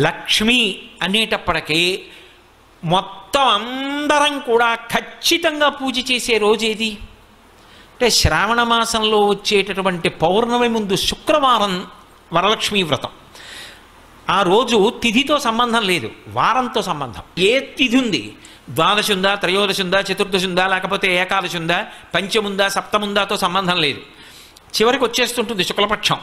లక్ష్మి అనేటప్పటికీ మొత్తం అందరం కూడా ఖచ్చితంగా పూజ చేసే రోజేది అంటే శ్రావణ మాసంలో వచ్చేటటువంటి పౌర్ణమి ముందు శుక్రవారం వరలక్ష్మీ వ్రతం. ఆ రోజు తిథితో సంబంధం లేదు, వారంతో సంబంధం. ఏ తిథి ఉంది, ద్వాదశి ఉందా, త్రయోదశి ఉందా, చతుర్దశి ఉందా, లేకపోతే ఏకాదశి ఉందా, పంచముందా, సప్తముందాతో సంబంధం లేదు. చివరికి వచ్చేస్తుంటుంది శుక్లపక్షం.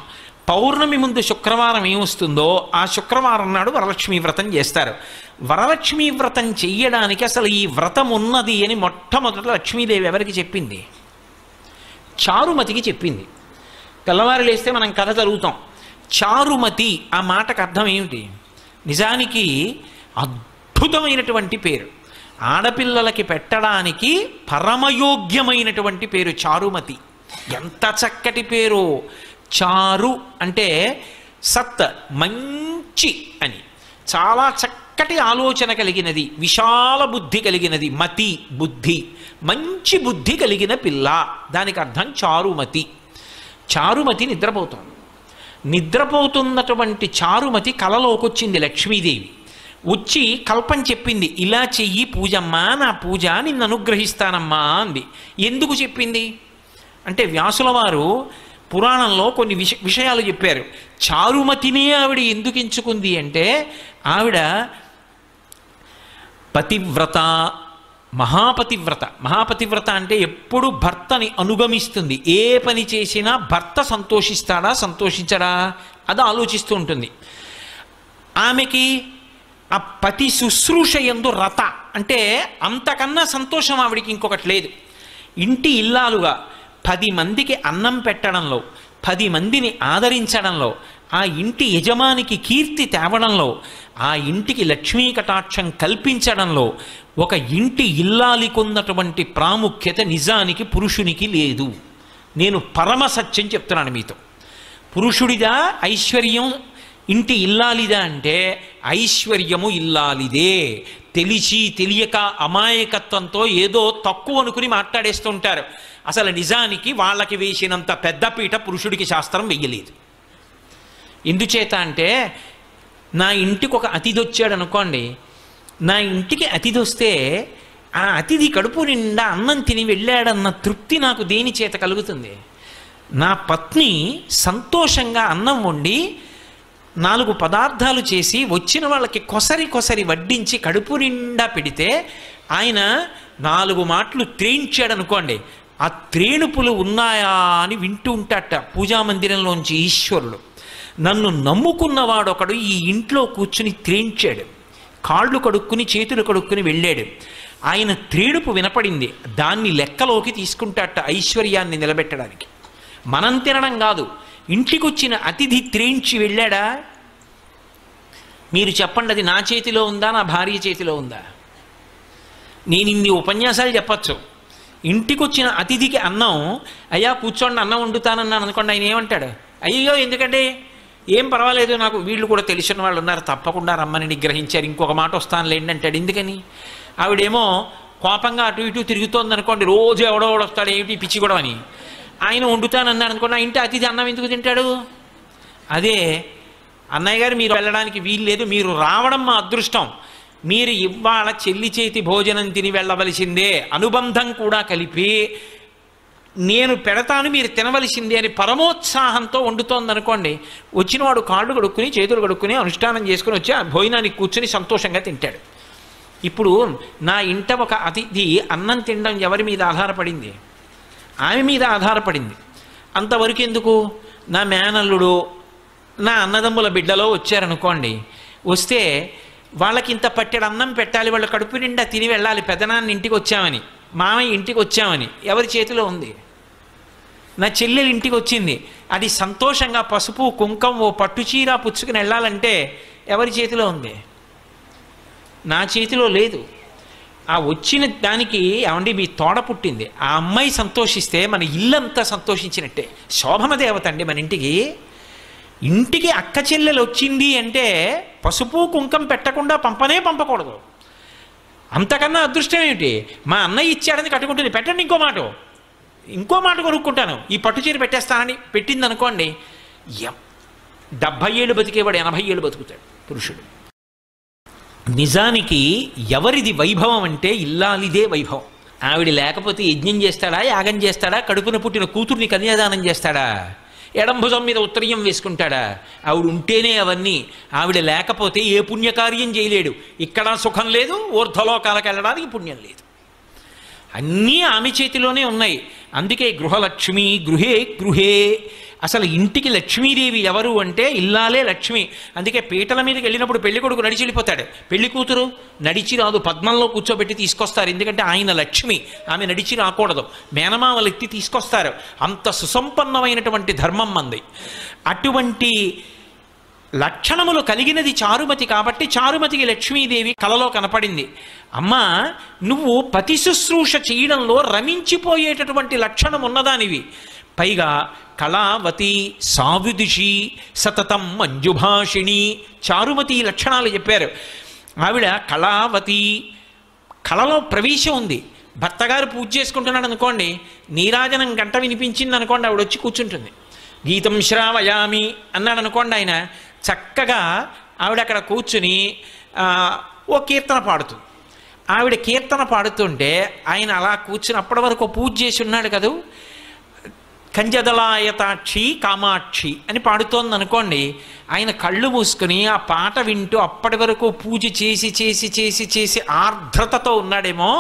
పౌర్ణమి ముందు శుక్రవారం ఏమొస్తుందో ఆ శుక్రవారం నాడు వరలక్ష్మీ వ్రతం చేస్తారు. వరలక్ష్మీ వ్రతం చెయ్యడానికి అసలు ఈ వ్రతం ఉన్నది అని మొట్టమొదట లక్ష్మీదేవి ఎవరికి చెప్పింది? చారుమతికి చెప్పింది. తెల్లవారు లేస్తే మనం కథ చదువుతాం. చారుమతి ఆ మాటకు అర్థం ఏమిటి? నిజానికి అద్భుతమైనటువంటి పేరు, ఆడపిల్లలకి పెట్టడానికి పరమయోగ్యమైనటువంటి పేరు చారుమతి. ఎంత చక్కటి పేరు! చారు అంటే సత్, మంచి అని, చాలా చక్కటి ఆలోచన కలిగినది, విశాల బుద్ధి కలిగినది. మతి బుద్ధి, మంచి బుద్ధి కలిగిన పిల్ల, దానికి అర్థం చారుమతి. చారుమతి నిద్రపోతుంది. నిద్రపోతున్నటువంటి చారుమతి కలలోకి వచ్చింది లక్ష్మీదేవి. వచ్చి కల్పం చెప్పింది, ఇలా చెయ్యి పూజమ్మా, నా పూజ నిన్ను అనుగ్రహిస్తానమ్మా అంది. ఎందుకు చెప్పింది అంటే వ్యాసుల వారు పురాణంలో కొన్ని విషయాలు చెప్పారు. చారుమతినే ఆవిడ ఎందుకు ఎంచుకుంది అంటే ఆవిడ పతివ్రత, మహాపతివ్రత. మహాపతివ్రత అంటే ఎప్పుడు భర్తని అనుగమిస్తుంది. ఏ పని చేసినా భర్త సంతోషిస్తాడా సంతోషించడా అది ఆలోచిస్తూ ఉంటుంది. ఆమెకి ఆ పతి శుశ్రూష యందు రత అంటే అంతకన్నా సంతోషం ఆవిడికి ఇంకొకటి లేదు. ఇంటి ఇల్లాలుగా 10 మందికి అన్నం పెట్టడంలో, 10 మందిని ఆదరించడంలో, ఆ ఇంటి యజమానికి కీర్తి తేవడంలో, ఆ ఇంటికి లక్ష్మీ కటాక్షం కల్పించడంలో ఒక ఇంటి ఇల్లాలికున్నటువంటి ప్రాముఖ్యత నిజానికి పురుషునికి లేదు. నేను పరమ సత్యం చెప్తున్నాను మీతో. పురుషుడిదా ఐశ్వర్యం, ఇంటి ఇల్లాలిదా అంటే ఐశ్వర్యము ఇల్లాలిదే. తెలిసి తెలియక అమాయకత్వంతో ఏదో తక్కువ అనుకుని మాట్లాడేస్తూ ఉంటారు. అసలు నిజానికి వాళ్ళకి వేసినంత పెద్దపీట పురుషుడికి శాస్త్రం వెయ్యలేదు. ఎందుచేత అంటే నా ఇంటికి ఒక అతిథి వచ్చాడు అనుకోండి, నా ఇంటికి అతిథి వస్తే ఆ అతిథి కడుపు నిండా అన్నం తిని వెళ్ళాడన్న తృప్తి నాకు దేని చేత కలుగుతుంది? నా పత్ని సంతోషంగా అన్నం వండి 4 పదార్థాలు చేసి వచ్చిన వాళ్ళకి కొసరి వడ్డించి కడుపు నిండా పెడితే ఆయన 4 మాటలు త్రేయించాడు అనుకోండి, ఆ త్రేణుపులు ఉన్నాయా అని వింటూ ఉంటాట పూజామందిరంలోంచి ఈశ్వరుడు. నన్ను నమ్ముకున్నవాడొకడు ఈ ఇంట్లో కూర్చుని త్రేయించాడు, కాళ్ళు కడుక్కుని చేతులు కడుక్కుని వెళ్ళాడు. ఆయన త్రేణుపు వినపడింది, దాన్ని లెక్కలోకి తీసుకుంటాట ఐశ్వర్యాన్ని నిలబెట్టడానికి. మనం తినడం కాదు, ఇంటికి వచ్చిన అతిథి త్రేయించి వెళ్ళాడా? మీరు చెప్పండి, అది నా చేతిలో ఉందా, నా భార్య చేతిలో ఉందా? నేను ఇన్ని ఉపన్యాసాలు చెప్పచ్చు. ఇంటికి వచ్చిన అతిథికి అన్నం, అయ్యా కూర్చోండి అన్నం వండుతానన్నాను అనుకోండి, ఆయన ఏమంటాడు? అయ్యో ఎందుకంటే ఏం పర్వాలేదు, నాకు వీళ్ళు కూడా తెలిసిన వాళ్ళు ఉన్నారు, తప్పకుండా రమ్మని నిగ్రహించారు, ఇంకొక మాట వస్తానులేండి అంటాడు. ఎందుకని? ఆవిడేమో కోపంగా అటు ఇటు తిరుగుతోంది అనుకోండి, రోజు ఎవడో వస్తాడు, ఏమిటి పిచ్చి కూడా అని. ఆయన వండుతానన్నాడు అనుకోండి, ఆ ఇంటి అతిథి అన్నం ఎందుకు తింటాడు? అదే అన్నయ్య గారు మీరు వెళ్ళడానికి వీలు లేదు, మీరు రావడం మా అదృష్టం, మీరు ఇవాళ చెల్లి చేతి భోజనం తిని వెళ్ళవలసిందే, అనుబంధం కూడా కలిపి నేను పెడతాను మీరు తినవలసిందే అని పరమోత్సాహంతో వండుతోందనుకోండి, వచ్చినవాడు కాళ్ళు కడుక్కుని చేతులు కడుక్కుని అనుష్ఠానం చేసుకుని వచ్చి ఆ భోజనానికి కూర్చుని సంతోషంగా తింటాడు. ఇప్పుడు నా ఇంట ఒక అతిథి అన్నం తినడం ఎవరి మీద ఆధారపడింది? ఆమె మీద ఆధారపడింది. అంతవరకు ఎందుకు? నా మేనల్లుడు, నా అన్నదమ్ముల బిడ్డలో వచ్చారనుకోండి, వస్తే వాళ్ళకి ఇంత పట్టెడు అన్నం పెట్టాలి, వాళ్ళ కడుపు నిండా తిని వెళ్ళాలి, పెదనాన్న ఇంటికి వచ్చామని, మామయ్య ఇంటికి వచ్చామని. ఎవరి చేతిలో ఉంది? నా చెల్లెలు ఇంటికి వచ్చింది, అది సంతోషంగా పసుపు కుంకం ఓ పట్టుచీర పుచ్చుకుని వెళ్ళాలంటే ఎవరి చేతిలో ఉంది? నా చేతిలో లేదు. ఆ వచ్చిన దానికి ఏమండి మీ తోడ పుట్టింది, ఆ అమ్మాయి సంతోషిస్తే మన ఇల్లంతా సంతోషించినట్టే. శోభన దేవత అండి మన ఇంటికి. ఇంటికి అక్క చెల్లెలు వచ్చింది అంటే పసుపు కుంకం పెట్టకుండా పంపకూడదు. అంతకన్నా అదృష్టం ఏమిటి? మా అన్నయ్య ఇచ్చాడని కట్టుకుంటుంది, పెట్టండి ఇంకో మాట కొనుక్కుంటాను, ఈ పట్టుచీర పెట్టేస్తానని పెట్టింది అనుకోండి, 70 ఏళ్ళు బతికేవాడు 80 ఏళ్ళు బతుకుతాడు పురుషుడు. నిజానికి ఎవరిది వైభవం అంటే ఇల్లాలిదే వైభవం. ఆవిడ లేకపోతే యజ్ఞం చేస్తాడా, యాగం చేస్తాడా, కడుపున పుట్టిన కూతుర్ని కన్యాదానం చేస్తాడా, ఎడంభుజం మీద ఉత్తరీయం వేసుకుంటాడా? ఆవిడ ఉంటేనే అవన్నీ. ఆవిడ లేకపోతే ఏ పుణ్యకార్యం చేయలేడు. ఇక్కడ సుఖం లేదు, ఊర్ధ్వలోకాలకు వెళ్ళడానికి పుణ్యం లేదు. అన్నీ ఆమె చేతిలోనే ఉన్నాయి. అందుకే గృహలక్ష్మి గృహే గృహే. అసలు ఇంటికి లక్ష్మీదేవి ఎవరు అంటే ఇల్లాలే లక్ష్మి. అందుకే పీటల మీదకి వెళ్ళినప్పుడు పెళ్లి కొడుకు నడిచి వెళ్ళిపోతాడు, పెళ్లి కూతురు నడిచి రాదు, పద్మంలో కూర్చోబెట్టి తీసుకొస్తారు. ఎందుకంటే ఆయన లక్ష్మి, ఆమె నడిచి రాకూడదు. మేనమామలు ఎత్తి తీసుకొస్తారు. అంత సుసంపన్నమైనటువంటి ధర్మం మంది. అటువంటి లక్షణములు కలిగినది చారుమతి కాబట్టి చారుమతికి లక్ష్మీదేవి కలలో కనపడింది. అమ్మా, నువ్వు పతి శుశ్రూష చేయడంలో రమించిపోయేటటువంటి లక్షణం ఉన్నదానివి. పైగా కళావతి సావిదుషి సతతం మంజుభాషిణి చారుమతి లక్షణాలు చెప్పారు. ఆవిడ కళావతి, కళలో ప్రవేశం ఉంది. భర్తగారు పూజ చేసుకుంటున్నాడు అనుకోండి, నీరాజనం గంట వినిపించింది అనుకోండి, ఆవిడ వచ్చి కూర్చుంటుంది. గీతం శ్రావయామి అన్నాడు అనుకోండి, ఆయన చక్కగా ఆవిడ అక్కడ కూర్చుని ఓ కీర్తన పాడుతుంది. ఆవిడ కీర్తన పాడుతుంటే ఆయన అలా కూర్చుని అప్పటి వరకు పూజ చేసి ఉన్నాడు కదూ, కంజదలాయతాక్షి కామాక్షి అని పాడుతోంది అనుకోండి, ఆయన కళ్ళు మూసుకుని ఆ పాట వింటూ అప్పటి వరకు పూజ చేసి చేసి చేసి చేసి ఆర్ద్రతతో ఉన్నాడేమో.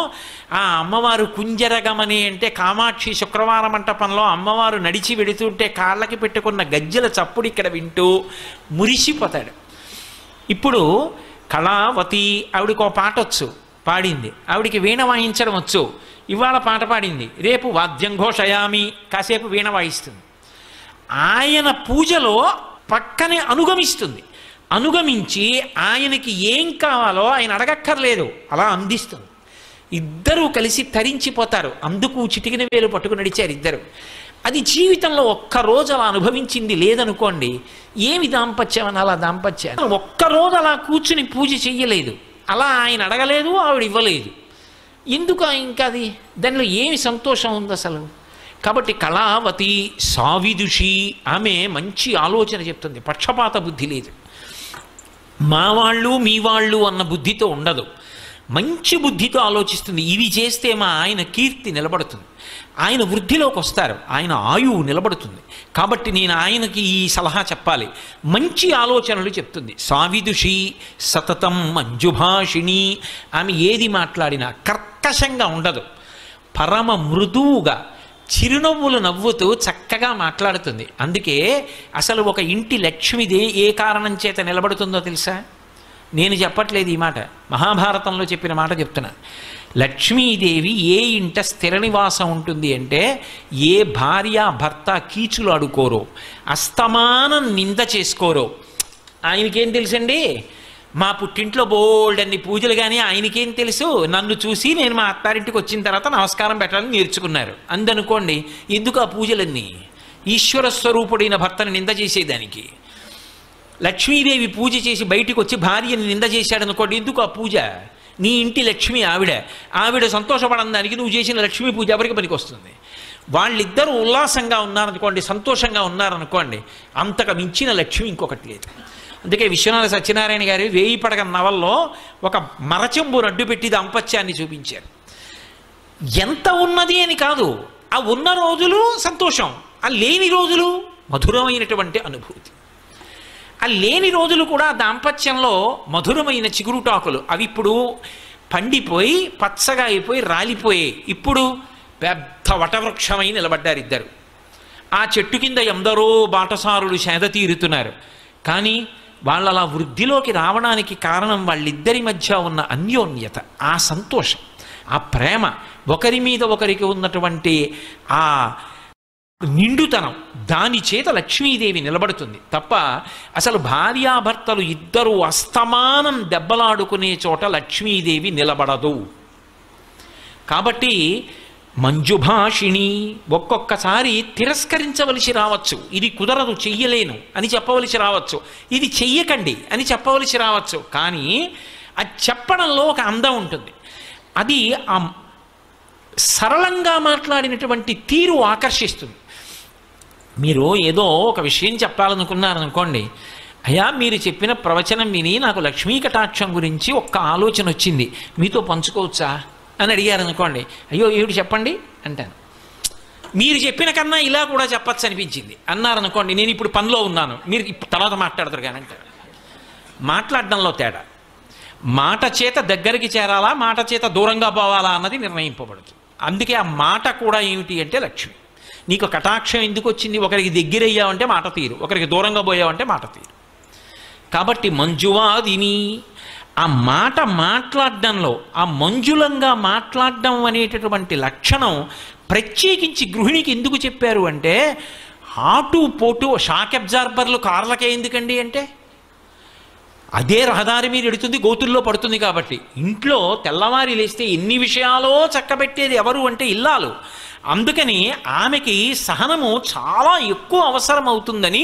ఆ అమ్మవారు కుంజరగమని అంటే కామాక్షి శుక్రవార మంటపంలో అమ్మవారు నడిచి వెడుతుంటే కాళ్ళకి పెట్టుకున్న గజ్జెల చప్పుడు ఇక్కడ వింటూ మురిసిపోతాడు. ఇప్పుడు కళావతి ఆవిడకు ఒక పాట వచ్చు, పాడింది. ఆవిడికి వీణ వాయించడం వచ్చు, ఇవాళ పాట పాడింది. రేపు వాద్యం ఘోషయామి, కాసేపు వీణ వాయిస్తుంది. ఆయన పూజలో పక్కనే అనుగమిస్తుంది. అనుగమించి ఆయనకి ఏం కావాలో ఆయన అడగక్కర్లేదు, అలా అందిస్తుంది. ఇద్దరూ కలిసి తరించిపోతారు. అందుకు చిటికిన వేలు పట్టుకుని నడిచారు ఇద్దరు. అది జీవితంలో ఒక్కరోజు అలా అనుభవించింది లేదనుకోండి, ఏమి దాంపత్యం అని అలా దాంపత్యం. ఒక్కరోజు అలా కూర్చుని పూజ చెయ్యలేదు, అలా ఆయన అడగలేదు, ఆవిడ ఇవ్వలేదు. ఎందుకు ఇంకా అది, దానిలో ఏమి సంతోషం ఉంది అసలు? కాబట్టి కళావతి సావిదుషి, ఆమె మంచి ఆలోచన చెప్తుంది. పక్షపాత బుద్ధి లేదు, మా వాళ్ళు మీ వాళ్ళు అన్న బుద్ధితో ఉండదు. మంచి బుద్ధితో ఆలోచిస్తుంది. ఇవి చేస్తే మా ఆయన కీర్తి నిలబడుతుంది, ఆయన వృద్ధిలోకి వస్తారు, ఆయన ఆయువు నిలబడుతుంది. కాబట్టి నేను ఆయనకి ఈ సలహా చెప్పాలి. మంచి ఆలోచనలు చెప్తుంది. సావిదుషి సతతం మంజుభాషిణి. ఆమె ఏది మాట్లాడినా కర్కశంగా ఉండదు, పరమ మృదువుగా చిరునవ్వులు నవ్వుతూ చక్కగా మాట్లాడుతుంది. అందుకే అసలు ఒక ఇంటి లక్ష్మిదే ఏ కారణం చేత నిలబడుతుందో తెలుసా? నేను చెప్పట్లేదు ఈ మాట, మహాభారతంలో చెప్పిన మాట చెప్తున్నా. లక్ష్మీదేవి ఏ ఇంట స్థిర నివాసం ఉంటుంది అంటే, ఏ భార్య భర్త కీచులు ఆడుకోరో, అస్తమానం నింద చేసుకోరో. ఆయనకేం తెలుసండి, మా పుట్టింట్లో బోల్డన్ని పూజలు, కానీ ఆయనకేం తెలుసు, నన్ను చూసి నేను మా అత్తారింటికి వచ్చిన తర్వాత నమస్కారం పెట్టాలని నేర్చుకున్నారు అందనుకోండి. ఎందుకు ఆ పూజలన్నీ? ఈశ్వర స్వరూపుడైన భర్తను నింద చేసేదానికి. లక్ష్మీదేవి పూజ చేసి బయటికి వచ్చి భార్యని నింద చేశాడనుకోండి, ఎందుకు ఆ పూజ? నీ ఇంటి లక్ష్మి ఆవిడ సంతోషపడడానికి నువ్వు చేసిన లక్ష్మీ పూజ ఎవరికి పనికి వస్తుంది? వాళ్ళిద్దరూ ఉల్లాసంగా ఉన్నారనుకోండి, సంతోషంగా ఉన్నారనుకోండి, అంతకు మించిన లక్ష్మి ఇంకొకటి లేదు. అందుకే విశ్వనాథ సత్యనారాయణ గారి 1000 పడగ నవల్లో ఒక మరచెంబును అడ్డుపెట్టి దాంపత్యాన్ని చూపించారు. ఎంత ఉన్నది అని కాదు, ఆ ఉన్న రోజులు సంతోషం, ఆ లేని రోజులు మధురమైనటువంటి అనుభూతి. ఆ లేని రోజులు కూడా దాంపత్యంలో మధురమైన చిగురుటాకులు, అవి ఇప్పుడు పండిపోయి పచ్చగా అయిపోయి రాలిపోయి ఇప్పుడు పెద్ద వటవృక్షమై నిలబడ్డారు ఇద్దరు. ఆ చెట్టు కింద ఎందరో బాటసారులు సేద తీరుతున్నారు. కానీ వాళ్ళు అలా వృద్ధిలోకి రావడానికి కారణం వాళ్ళిద్దరి మధ్య ఉన్న అన్యోన్యత, ఆ సంతోషం, ఆ ప్రేమ, ఒకరి మీద ఒకరికి ఉన్నటువంటి ఆ నిండుతనం, దాని చేత లక్ష్మీదేవి నిలబడుతుంది తప్ప అసలు భార్యాభర్తలు ఇద్దరూ అస్తమానం దెబ్బలాడుకునే చోట లక్ష్మీదేవి నిలబడదు. కాబట్టి మంజుభాషిణి, ఒక్కొక్కసారి తిరస్కరించవలసి రావచ్చు, ఇది కుదరదు చెయ్యలేను అని చెప్పవలసి రావచ్చు, ఇది చెయ్యకండి అని చెప్పవలసి రావచ్చు. కానీ అది చెప్పడంలో ఒక అందం ఉంటుంది. అది ఆ సరళంగా మాట్లాడినటువంటి తీరు ఆకర్షిస్తుంది. మీరు ఏదో ఒక విషయం చెప్పాలనుకున్నారనుకోండి, అయ్యా మీరు చెప్పిన ప్రవచనం విని నాకు లక్ష్మీ కటాక్షం గురించి ఒక్క ఆలోచన వచ్చింది, మీతో పంచుకోవచ్చా అని అడిగారు అనుకోండి. అయ్యో ఏమిటి చెప్పండి అంటాను. మీరు చెప్పిన కన్నా ఇలా కూడా చెప్పచ్చు అనిపించింది అన్నారనుకోండి, నేను ఇప్పుడు పనిలో ఉన్నాను, మీరు తర్వాత మాట్లాడతారు కానీ అంటారు. మాట్లాడడంలో తేడా. మాట చేత దగ్గరికి చేరాలా, మాట చేత దూరంగా పోవాలా అన్నది నిర్ణయింపబడుతుంది. అందుకే ఆ మాట కూడా ఏమిటి అంటే లక్ష్మి. నీకు కటాక్షం ఎందుకు వచ్చింది? ఒకరికి దగ్గరయ్యావంటే మాట తీరు, ఒకరికి దూరంగా పోయావంటే మాట తీరు. కాబట్టి మంజువాదిని, ఆ మాట మాట్లాడడంలో ఆ మంజులంగా మాట్లాడడం అనేటటువంటి లక్షణం ప్రత్యేకించి గృహిణికి ఎందుకు చెప్పారు అంటే, ఆటు పోటు షాక్ అబ్జార్బర్లు కార్లకే ఎందుకండి అంటే, అదే రహదారి మీద ఎడుతుంది, గోతుల్లో పడుతుంది కాబట్టి. ఇంట్లో తెల్లవారి లేస్తే ఎన్ని విషయాలో చక్కబెట్టేది ఎవరు అంటే ఇల్లాలు. అందుకని ఆమెకి సహనము చాలా ఎక్కువ అవసరం అవుతుందని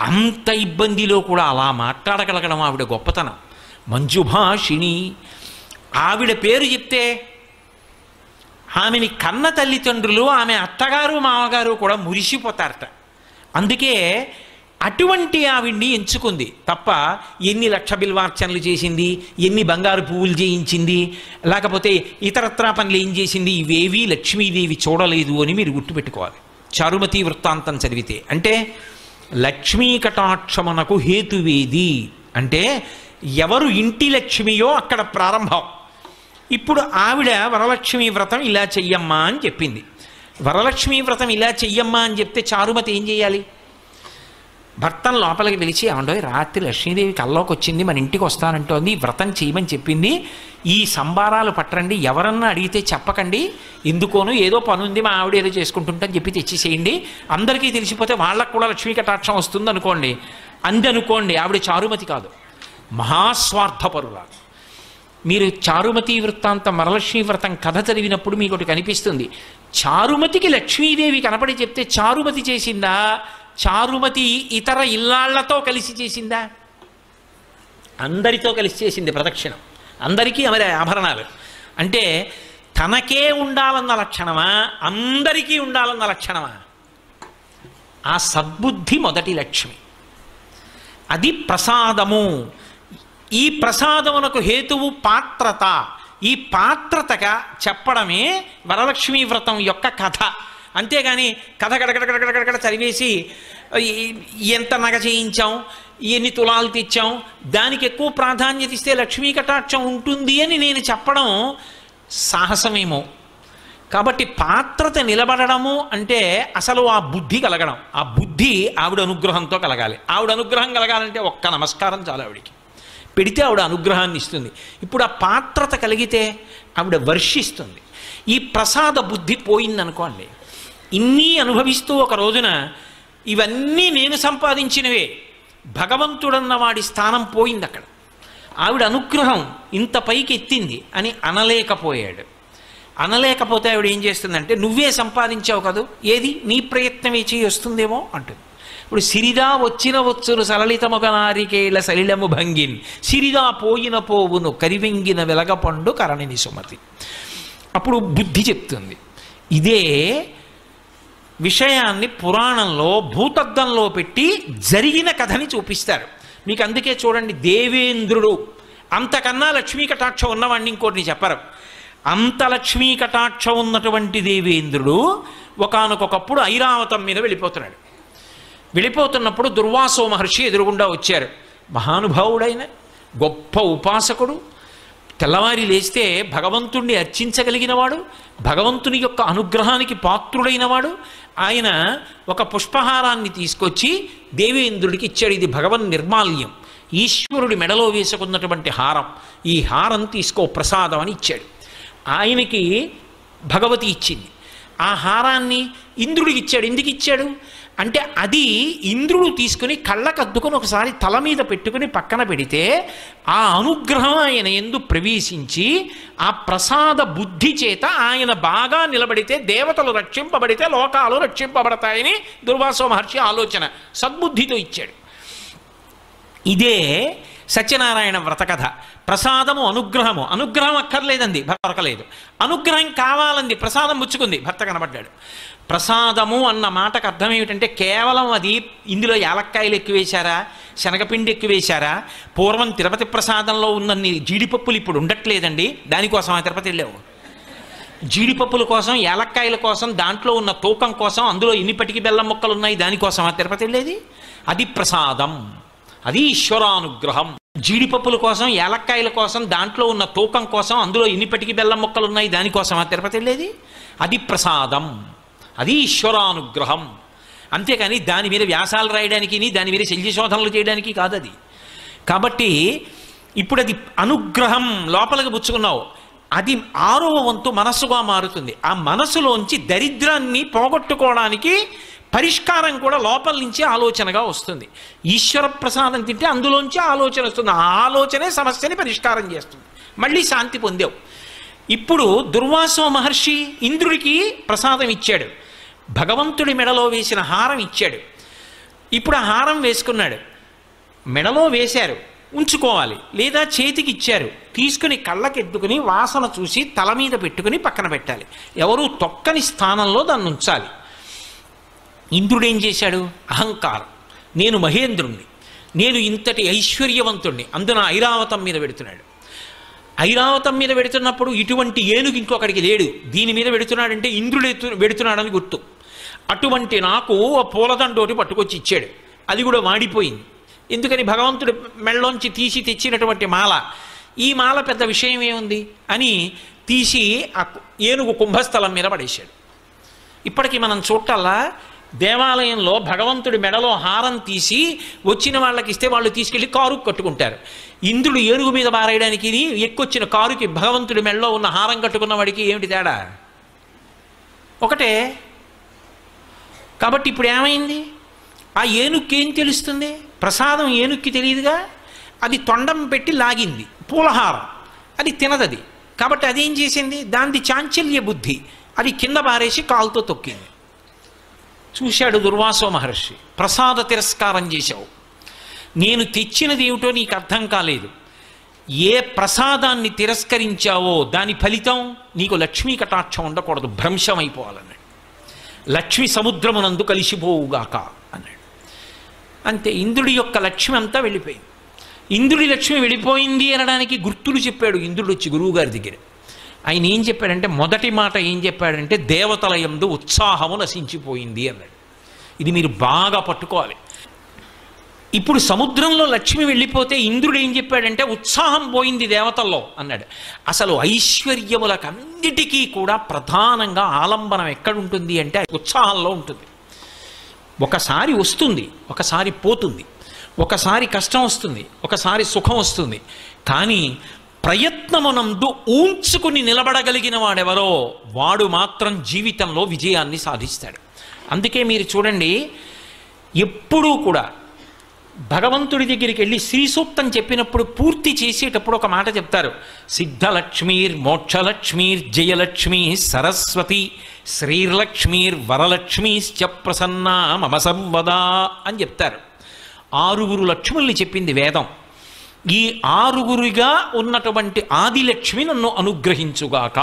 అంత ఇబ్బందిలో కూడా అలా మాట్లాడగలగడం ఆవిడ గొప్పతనం. మంజుభాషిణి, ఆవిడ పేరు చెప్తే ఆమెని కన్న తల్లిదండ్రులు, ఆమె అత్తగారు మామగారు కూడా మురిసిపోతారట. అందుకే అటువంటి ఆవిడ్ని ఎంచుకుంది తప్ప ఎన్ని లక్ష బిల్వార్చనలు చేసింది, ఎన్ని బంగారు పువ్వులు చేయించింది, లేకపోతే ఇతరత్రా పనులు ఏం చేసింది, ఇవేవీ లక్ష్మీదేవి చూడలేదు అని మీరు గుర్తుపెట్టుకోవాలి. చారుమతి వృత్తాంతం చదివితే. అంటే లక్ష్మీ కటాక్షమునకు హేతువేది అంటే ఎవరు ఇంటి లక్ష్మియో అక్కడ ప్రారంభం. ఇప్పుడు ఆవిడ వరలక్ష్మీ వ్రతం ఇలా చెయ్యమ్మా అని చెప్పింది. వరలక్ష్మీ వ్రతం ఇలా చెయ్యమ్మా అని చెప్తే చారుమతి ఏం చేయాలి? భర్తను లోపలికి పిలిచి, ఏమండో రాత్రి లక్ష్మీదేవి కల్లోకి వచ్చింది, మన ఇంటికి వస్తానంటోంది, వ్రతం చేయమని చెప్పింది, ఈ సంబారాలు పట్టరండి, ఎవరన్నా అడిగితే చెప్పకండి, ఎందుకోను ఏదో పని ఉంది మా ఆవిడ ఏదో చేసుకుంటుంటని చెప్పి తెచ్చేసేయండి, అందరికీ తెలిసిపోతే వాళ్ళకు కూడా లక్ష్మీ కటాక్షం వస్తుంది అనుకోండి. అందనుకోండి ఆవిడ చారుమతి కాదు, మహాస్వార్థపరురాలు. మీరు చారుమతి వృత్తాంతం వరలక్ష్మీ వ్రతం కథ చదివినప్పుడు మీకు ఒకటి కనిపిస్తుంది. చారుమతికి లక్ష్మీదేవి కనపడి చెప్తే చారుమతి చేసిందా, చారుమతి ఇతర ఇల్లాళ్లతో కలిసి చేసిందా? అందరితో కలిసి చేసింది ప్రదక్షిణం, అందరికీ ఆమె ఆభరణాలు. అంటే తనకే ఉండాలన్న లక్షణమా, అందరికీ ఉండాలన్న లక్షణమా? ఆ సద్బుద్ధి మొదటి లక్ష్మి. అది ప్రసాదము. ఈ ప్రసాదమునకు హేతువు పాత్రత. ఈ పాత్రతగా చెప్పడమే వరలక్ష్మీ వ్రతం యొక్క కథ. అంతేగాని కథ గడగడగడగడగడ చదివేసి ఎంత నగ చేయించాం, ఎన్ని తులాలు తెచ్చాం, దానికి ఎక్కువ ప్రాధాన్యత ఇస్తే లక్ష్మీ కటాక్షం ఉంటుంది అని నేను చెప్పడం సాహసమేమో. కాబట్టి పాత్రత నిలబడము అంటే అసలు ఆ బుద్ధి కలగడం. ఆ బుద్ధి ఆవిడ అనుగ్రహంతో కలగాలి. ఆవిడ అనుగ్రహం కలగాలంటే ఒక్క నమస్కారం చాలు ఆవిడికి, పెడితే ఆవిడ అనుగ్రహాన్ని ఇస్తుంది. ఇప్పుడు ఆ పాత్రత కలిగితే ఆవిడ వర్షిస్తుంది. ఈ ప్రసాద బుద్ధి పోయిందనుకోండి, ఇన్ని అనుభవిస్తూ ఒక రోజున ఇవన్నీ నేను సంపాదించినవే, భగవంతుడన్న వాడి స్థానం పోయింది అక్కడ. ఆవిడ అనుగ్రహం ఇంత పైకి ఎత్తింది అని అనలేకపోయాడు. అనలేకపోతే ఆవిడ ఏం చేస్తుందంటే, నువ్వే సంపాదించావు కదూ, ఏది నీ ప్రయత్నమే చేయి వస్తుందేమో అంటుంది. ఇప్పుడు సిరిదా వచ్చిన వచ్చును సలలితముగ నారికేళ సలిలము భంగిన్, సిరిదా పోయిన పోవును కరివెంగిన వెలగపండు కరణిని సుమతి. అప్పుడు బుద్ధి చెప్తుంది. ఇదే విషయాన్ని పురాణంలో భూతద్దంలో పెట్టి జరిగిన కథని చూపిస్తారు మీకు. అందుకే చూడండి, దేవేంద్రుడు, అంతకన్నా లక్ష్మీ కటాక్షం ఉన్నవాడిని ఇంకోటిని చెప్పరు. అంత లక్ష్మీ కటాక్షం ఉన్నటువంటి దేవేంద్రుడు ఒకానొకప్పుడు ఐరావతం మీద వెళ్ళిపోతున్నాడు. వెళ్ళిపోతున్నప్పుడు దుర్వాసో మహర్షి ఎదురుగుండా వచ్చారు. మహానుభావుడైన గొప్ప ఉపాసకుడు, తెల్లవారి లేస్తే భగవంతుణ్ణి అర్చించగలిగినవాడు, భగవంతుని యొక్క అనుగ్రహానికి పాత్రుడైనవాడు. ఆయన ఒక పుష్పహారాన్ని తీసుకొచ్చి దేవేంద్రుడికి ఇచ్చాడు. ఇది భగవన్ నిర్మాల్యం, ఈశ్వరుడి మెడలో వేసుకున్నటువంటి హారం. ఈ హారం తీసుకో ప్రసాదం అని ఇచ్చాడు. ఆయనకి భగవతి ఇచ్చింది. ఆ హారాన్ని ఇంద్రుడికి ఇచ్చాడు. ఎందుకు ఇచ్చాడు అంటే, అది ఇంద్రుడు తీసుకుని కళ్ళకద్దుకొని ఒకసారి తల మీద పెట్టుకుని పక్కన పెడితే ఆ అనుగ్రహం ఆయన యందు ప్రవేశించి ఆ ప్రసాద బుద్ధి చేత ఆయన బాగా నిలబడితే దేవతలు రక్షింపబడితే లోకాలు రక్షింపబడతాయని దుర్వాసో మహర్షి ఆలోచన, సద్బుద్ధితో ఇచ్చాడు. ఇదే సత్యనారాయణ వ్రతకథ. ప్రసాదము అనుగ్రహము. అనుగ్రహం అక్కర్లేదండి, భర్త దొరకలేదు. అనుగ్రహం కావాలంది, ప్రసాదం పుచ్చుకుంది, భర్త కనబడ్డాడు. ప్రసాదము అన్న మాటకు అర్థం ఏమిటంటే కేవలం అది ఇందులో యాలక్కాయలు ఎక్కువేశారా, శనగపిండి ఎక్కువేశారా, పూర్వం తిరుపతి ప్రసాదంలో ఉన్నన్ని జీడిపప్పులు ఇప్పుడు ఉండట్లేదండి, దానికోసం ఆ తిరుపతి వెళ్ళావు. జీడిపప్పుల కోసం, యాలక్కాయల కోసం, దాంట్లో ఉన్న తూకం కోసం, అందులో ఇన్నిపటికి బెల్లం ముక్కలు ఉన్నాయి, దానికోసం ఆ తిరుపతి వెళ్ళేది. అది ప్రసాదం, అది ఈశ్వరానుగ్రహం. జీడిపప్పుల కోసం, యాలక్కాయల కోసం, దాంట్లో ఉన్న తూకం కోసం, అందులో ఇన్నిపటికి బెల్లం ముక్కలు ఉన్నాయి, దానికోసం ఆ తిరుపతి వెళ్ళేది. అది ప్రసాదం, అది ఈశ్వరానుగ్రహం. అంతేకాని దాని మీద వ్యాసాలు రాయడానికి, దాని మీద శల్యశోధనలు చేయడానికి కాదు అది. కాబట్టి ఇప్పుడు అది అనుగ్రహం లోపలికి పుచ్చుకున్నావు, అది 6వ వంతు మనస్సుగా మారుతుంది. ఆ మనసులోంచి దరిద్రాన్ని పోగొట్టుకోవడానికి పరిష్కారం కూడా లోపల నుంచి ఆలోచనగా వస్తుంది. ఈశ్వర ప్రసాదం తింటే అందులోంచి ఆలోచన వస్తుంది, ఆ ఆలోచనే సమస్యని పరిష్కారం చేస్తుంది. మళ్ళీ శాంతి పొందావు. ఇప్పుడు దుర్వాసో మహర్షి ఇంద్రుడికి ప్రసాదం ఇచ్చాడు, భగవంతుడి మెడలో వేసిన హారం ఇచ్చాడు. ఇప్పుడు ఆ హారం వేసుకున్నాడు, మెడలో వేశారు, ఉంచుకోవాలి, లేదా చేతికి ఇచ్చారు, తీసుకుని కళ్ళకెత్తుకుని వాసన చూసి తల మీద పెట్టుకుని పక్కన పెట్టాలి, ఎవరు తొక్కని స్థానంలో దాన్ని ఉంచాలి. ఇంద్రుడు ఏం చేశాడు? అహంకారం, నేను మహేంద్రుణ్ణి, నేను ఇంతటి ఐశ్వర్యవంతుణ్ణి, అందున ఐరావతం మీద పెడుతున్నాడు. ఐరావతం మీద పెడుతున్నప్పుడు ఇటువంటి ఏనుగు ఇంకొకడికి లేడు, దీని మీద పెడుతున్నాడంటే ఇంద్రుడు పెడుతున్నాడని గుర్తు. అటువంటి నాకు పూలదండోటి పట్టుకొచ్చి ఇచ్చాడు, అది కూడా వాడిపోయింది. ఎందుకని? భగవంతుడి మెళ్ళలోంచి తీసి తెచ్చినటువంటి మాల, ఈ మాల పెద్ద విషయం ఏముంది అని తీసి ఆ ఏనుగు కుంభస్థలం మీద పడేశాడు. ఇప్పటికీ మనం చూడాలా, దేవాలయంలో భగవంతుడి మెడలో హారం తీసి వచ్చిన వాళ్ళకి ఇస్తే వాళ్ళు తీసుకెళ్ళి కారుకు కట్టుకుంటారు. ఇంద్రుడు ఏనుగు మీద బారేయడానికి ఎక్కొచ్చిన కారుకి భగవంతుడి మెడలో ఉన్న హారం కట్టుకున్న వాడికి ఏమిటి తేడా? ఒకటే. కాబట్టి ఇప్పుడు ఏమైంది? ఆ ఏనుక్కి ఏం తెలుస్తుంది? ప్రసాదం ఏనుక్కి తెలియదుగా, అది తొండం పెట్టి లాగింది పూలహారం, అది తినదది. కాబట్టి అదేం చేసింది? దానిది చాంచల్య బుద్ధి, అది కింద బారేసి కాలుతో తొక్కింది. చూశాడు దుర్వాసో మహర్షి, ప్రసాద తిరస్కారం చేశావు, నేను తెచ్చినది ఏమిటో నీకు అర్థం కాలేదు. ఏ ప్రసాదాన్ని తిరస్కరించావో దాని ఫలితం నీకు లక్ష్మీ కటాక్షం ఉండకూడదు, భ్రంశం అయిపోవాలన్నాడు. లక్ష్మి సముద్రమునందు కలిసిపోవుగాక అన్నాడు. అంతే, ఇంద్రుడి యొక్క లక్ష్మి అంతా వెళ్ళిపోయింది. ఇంద్రుడి లక్ష్మి వెళ్ళిపోయింది అనడానికి గుర్తులు చెప్పాడు ఇంద్రుడు వచ్చి గురువుగారి దగ్గర. ఆయన ఏం చెప్పాడంటే, మొదటి మాట ఏం చెప్పాడంటే, దేవతల యందు ఉత్సాహము నశించిపోయింది అన్నాడు. ఇది మీరు బాగా పట్టుకోవాలి. ఇప్పుడు సముద్రంలో లక్ష్మి వెళ్ళిపోతే ఇంద్రుడు ఏం చెప్పాడంటే, ఉత్సాహం పోయింది దేవతల్లో అన్నాడు. అసలు ఐశ్వర్యములకన్నిటికీ కూడా ప్రధానంగా ఆలంబనం ఎక్కడుంటుంది అంటే ఉత్సాహంలో ఉంటుంది. ఒకసారి వస్తుంది, ఒకసారి పోతుంది, ఒకసారి కష్టం వస్తుంది, ఒకసారి సుఖం వస్తుంది. కానీ ప్రయత్నమునందు ఊంచుకుని నిలబడగలిగిన వాడెవరో వాడు మాత్రం జీవితంలో విజయాన్ని సాధిస్తాడు. అందుకే మీరు చూడండి, ఎప్పుడూ కూడా భగవంతుడి దగ్గరికి వెళ్ళి శ్రీ సూక్తం చెప్పినప్పుడు పూర్తి చేసేటప్పుడు ఒక మాట చెప్తారు, సిద్ధలక్ష్మీర్ మోక్షలక్ష్మీర్ జయలక్ష్మీ సరస్వతి శ్రీర్లక్ష్మీర్ వరలక్ష్మీశ్చ ప్రసన్నా మమ సర్వదా అని చెప్తారు. 6 లక్ష్ముల్ని చెప్పింది వేదం. ఈ 6 ఉన్నటువంటి ఆదిలక్ష్మి నన్ను అనుగ్రహించుగాక.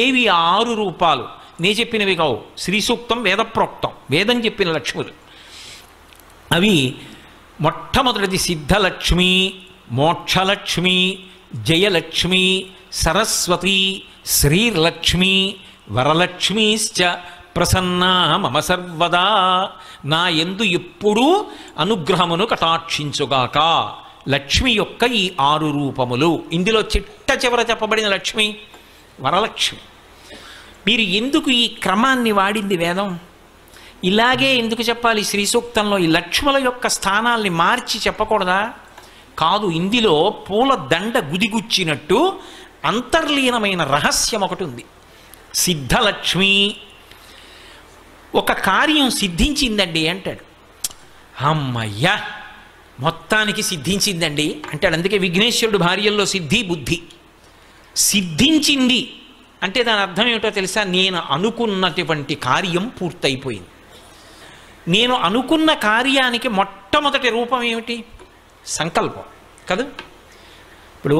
ఏవి ఆ 6 రూపాలు? నే చెప్పినవి కావు, శ్రీ సూక్తం వేదప్రోక్తం, వేదం చెప్పిన లక్ష్ములు. అవి మొట్టమొదటిది సిద్ధలక్ష్మి, మోక్షలక్ష్మి, జయలక్ష్మి, సరస్వతి, శ్రీర్లక్ష్మి, వరలక్ష్మీశ్చ ప్రసన్నా మమ సర్వదా. నా యందు ఎప్పుడూ అనుగ్రహమును కటాక్షించుగాక. లక్ష్మి యొక్క ఈ 6 రూపములు. ఇందులో చిట్ట చివర చెప్పబడిన లక్ష్మి వరలక్ష్మి. మీరు ఎందుకు ఈ క్రమాన్ని వాడింది వేదం? ఇలాగే ఎందుకు చెప్పాలి? శ్రీ సూక్తంలో ఈ లక్ష్ముల యొక్క స్థానాల్ని మార్చి చెప్పకూడదా? కాదు, ఇందులో పూల దండ గుదిగుచ్చినట్టు అంతర్లీనమైన రహస్యం ఒకటి ఉంది. సిద్ధలక్ష్మి, ఒక కార్యం సిద్ధించిందండి అంటాడు. అమ్మయ్యా, మొత్తానికి సిద్ధించిందండి అంటాడు. అందుకే విఘ్నేశ్వరుడు భార్యల్లో సిద్ధి బుద్ధి. సిద్ధించింది అంటే దాని అర్థం ఏమిటో తెలుసా? నేను అనుకున్నటువంటి కార్యం పూర్తయిపోయింది. నేను అనుకున్న కార్యానికి మొట్టమొదటి రూపం ఏమిటి? సంకల్పం కదా. ఇప్పుడు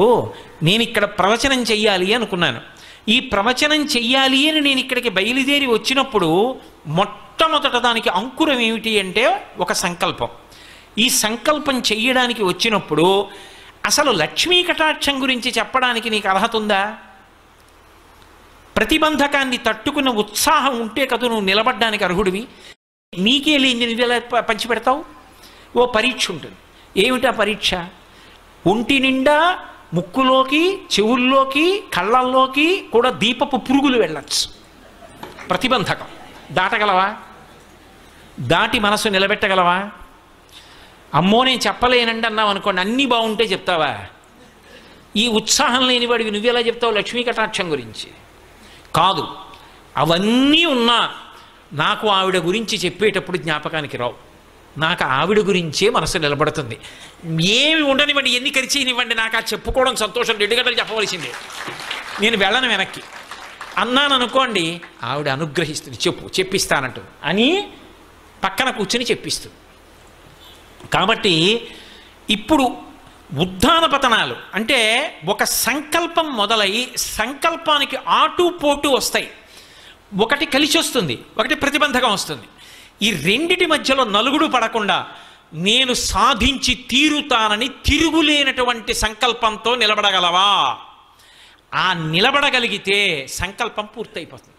నేను ఇక్కడ ప్రవచనం చెయ్యాలి అనుకున్నాను, ఈ ప్రవచనం చెయ్యాలి అని నేను ఇక్కడికి బయలుదేరి వచ్చినప్పుడు మొట్టమొదట దానికి అంకురం ఏమిటి అంటే ఒక సంకల్పం. ఈ సంకల్పం చెయ్యడానికి వచ్చినప్పుడు అసలు లక్ష్మీ కటాక్షం గురించి చెప్పడానికి నీకు అర్హత ఉందా? ప్రతిబంధకాన్ని తట్టుకున్న ఉత్సాహం ఉంటే కదా నువ్వు నిలబడ్డానికి అర్హుడివి. నీకే లేని నువ్వు ఎలా పంచిపెడతావు? ఓ పరీక్ష ఉంటుంది. ఏమిటా పరీక్ష? ఒంటి నిండా ముక్కులోకి, చెవుల్లోకి, కళ్ళల్లోకి కూడా దీపపు పురుగులు వెళ్ళచ్చు. ప్రతిబంధకం దాటగలవా? దాటి మనసు నిలబెట్టగలవా? అమ్మో నేను చెప్పలేనండి అన్నావు అనుకోండి, అన్నీ బాగుంటే చెప్తావా? ఈ ఉత్సాహం లేని వాడివి నువ్వెలా చెప్తావు లక్ష్మీ కటాక్షం గురించి? కాదు, అవన్నీ ఉన్నా నాకు ఆవిడ గురించి చెప్పేటప్పుడు జ్ఞాపకానికి రావు. నాకు ఆవిడ గురించే మనసు నిలబడుతుంది. ఏమి ఉండనివ్వండి, ఎన్ని ఖర్చీనివ్వండి, నాకు ఆ చెప్పుకోవడం సంతోషం, 2 గంటలు చెప్పవలసిందే, నేను వెళ్ళను వెనక్కి అన్నాను అనుకోండి, ఆవిడ అనుగ్రహిస్తుంది, చెప్పిస్తానంటూ అని పక్కన కూర్చుని చెప్పిస్తుంది. కాబట్టి ఇప్పుడు ఉద్ధాన పతనాలు అంటే ఒక సంకల్పం మొదలై సంకల్పానికి ఆటుపోటు వస్తాయి. ఒకటి కలిసి వస్తుంది, ఒకటి ప్రతిబంధకం వస్తుంది. ఈ రెండిటి మధ్యలో నలుగుడు పడకుండా నేను సాధించి తీరుతానని తిరుగులేనటువంటి సంకల్పంతో నిలబడగలవా? ఆ నిలబడగలిగితే సంకల్పం పూర్తయిపోతుంది.